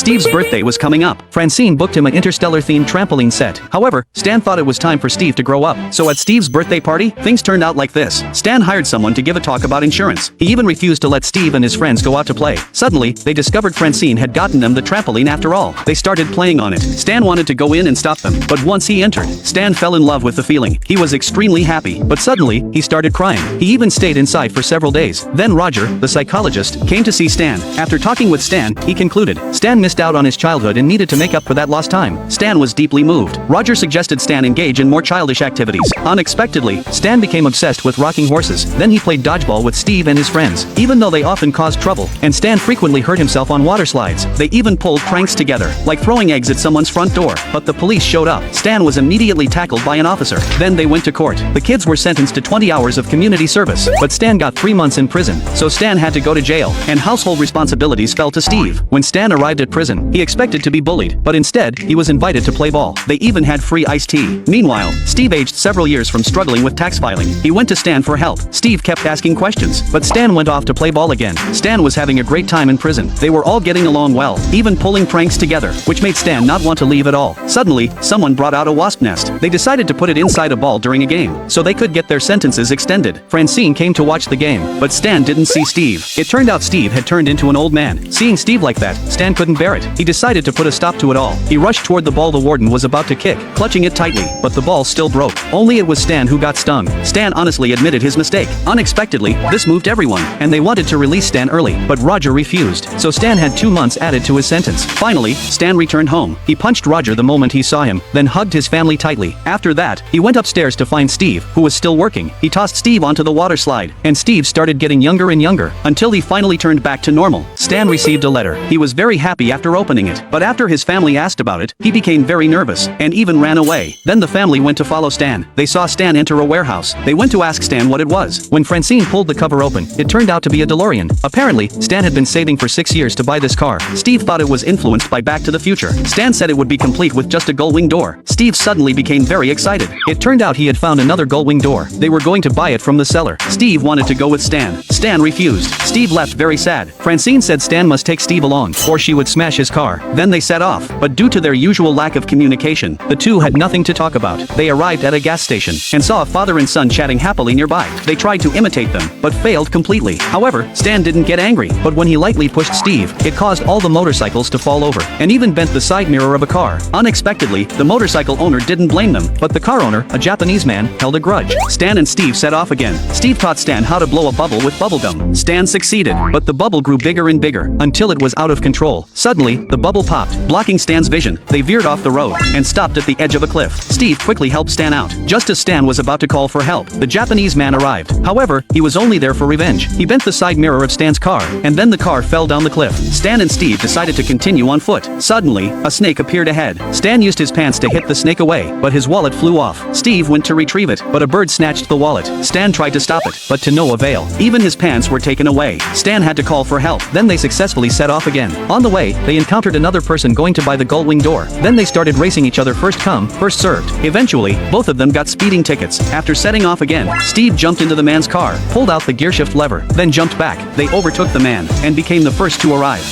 Steve's birthday was coming up. Francine booked him an interstellar-themed trampoline set. However, Stan thought it was time for Steve to grow up. So at Steve's birthday party, things turned out like this. Stan hired someone to give a talk about insurance. He even refused to let Steve and his friends go out to play. Suddenly, they discovered Francine had gotten them the trampoline after all. They started playing on it. Stan wanted to go in and stop them, but once he entered, Stan fell in love with the feeling. He was extremely happy, but suddenly, he started crying. He even stayed inside for several days. Then Roger, the psychologist, came to see Stan. After talking with Stan, he concluded Stan missed out on his childhood and needed to make up for that lost time. Stan was deeply moved. Roger suggested Stan engage in more childish activities. Unexpectedly, Stan became obsessed with rocking horses. Then he played dodgeball with Steve and his friends, even though they often caused trouble, and Stan frequently hurt himself on water slides. They even pulled pranks together, like throwing eggs at someone's front door. But the police showed up. Stan was immediately tackled by an officer. Then they went to court. The kids were sentenced to 20 hours of community service, but Stan got 3 months in prison, so Stan had to go to jail, and household responsibilities fell to Steve. When Stan arrived at prison, he expected to be bullied, but instead, he was invited to play ball. They even had free iced tea. Meanwhile, Steve aged several years from struggling with tax filing. He went to Stan for help. Steve kept asking questions, but Stan went off to play ball again. Stan was having a great time in prison. They were all getting along well, even pulling pranks together, which made Stan not want to leave at all. Suddenly, someone brought out a wasp nest. They decided to put it inside a ball during a game, so they could get their sentences extended. Francine came to watch the game, but Stan didn't see Steve. It turned out Steve had turned into an old man. Seeing Steve like that, Stan couldn't bear it. He decided to put a stop to it all. He rushed toward the ball the warden was about to kick, clutching it tightly, but the ball still broke. Only it was Stan who got stung. Stan honestly admitted his mistake. Unexpectedly, this moved everyone, and they wanted to release Stan early, but Roger refused, so Stan had 2 months added to his sentence. Finally, Stan returned home. He punched Roger the moment he saw him, then hugged his family tightly. After that, he went upstairs to find Steve, who was still working. He tossed Steve onto the water slide, and Steve started getting younger and younger, until he finally turned back to normal. Stan received a letter. He was very happy after opening it, but after his family asked about it, he became very nervous, and even ran away. Then the family went to follow Stan. They saw Stan enter a warehouse. They went to ask Stan what it was. When Francine pulled the cover open, it turned out to be a DeLorean. Apparently, Stan had been saving for 6 years to buy this car. Steve thought it was influenced by Back to the Future. Stan said it would be complete with just a gull-wing door. Steve suddenly became very excited. It turned out he had found another gull-wing door. They were going to buy it from the seller. Steve wanted to go with Stan. Stan refused. Steve left very sad. Francine said Stan must take Steve along, or she would smash his car. Then they set off, but due to their usual lack of communication, the two had nothing to talk about. They arrived at a gas station, and saw a father and son chatting happily nearby. They tried to imitate them, but failed completely. However, Stan didn't get angry, but when he lightly pushed Steve, it caused all the motorcycles to fall over, and even bent the side mirror of a car. Unexpectedly, the motorcycle owner didn't blame them, but the car owner, a Japanese man, held a grudge. Stan and Steve set off again. Steve taught Stan how to blow a bubble with bubblegum. Stan succeeded, but the bubble grew bigger and bigger, until it was out of control. Suddenly, the bubble popped, blocking Stan's vision. They veered off the road, and stopped at the edge of a cliff. Steve quickly helped Stan out. Just as Stan was about to call for help, the Japanese man arrived. However, he was only there for revenge. He bent the side mirror of Stan's car, and then the car fell down the cliff. Stan and Steve decided to continue on foot. Suddenly, a snake appeared ahead. Stan used his pants to hit the snake away, but his wallet flew off. Steve went to retrieve it, but a bird snatched the wallet. Stan tried to stop it, but to no avail. Even his pants were taken away. Stan had to call for help. Then they successfully set off again. On the way, they encountered another person going to buy the gull-wing door. Then they started racing each other, first come, first served. Eventually, both of them got speeding tickets. After setting off again, Steve jumped into the man's car, pulled out the gearshift lever, then jumped back. They overtook the man, and became the first to arrive.